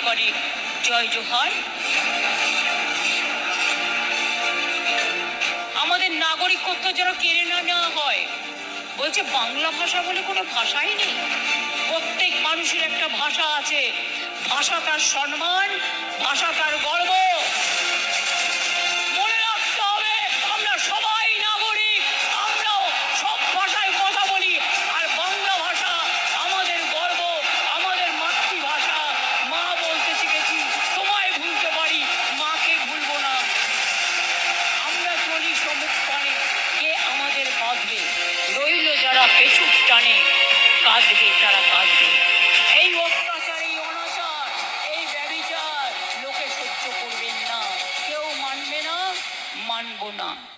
করে করে জয় জোহার। আমাদের নাগরিকত্ব যেন কেড়ে না নেওয়া হয়। বলছে বাংলা ভাষা বলে কোনো ভাষাই নেই। প্রত্যেক মানুষের একটা ভাষা আছে, ভাষা তার সম্মান, ভাষা তার গর্ব। মনে রাখতে হবে আমরা সবাই নাগরিক, আমরাও সব ভাষায় কথা বলি, আর বাংলা ভাষা আমাদের গর্ব, আমাদের মাতৃভাষা। মা বলতে শিখেছি, তোমায় ভুলতে পারি, মাকে ভুলবো না। আমরা চলি সমুখ পানে, কে আমাদের বাঁধবে? রইল যারা পেছুক টানে, কাঁদবে তারা কাঁদবে। এই অত্যাচার, এই অনাচার, এই ব্যভিচার লোকে সহ্য করবেন না, কেউ মানবে না, মানব না।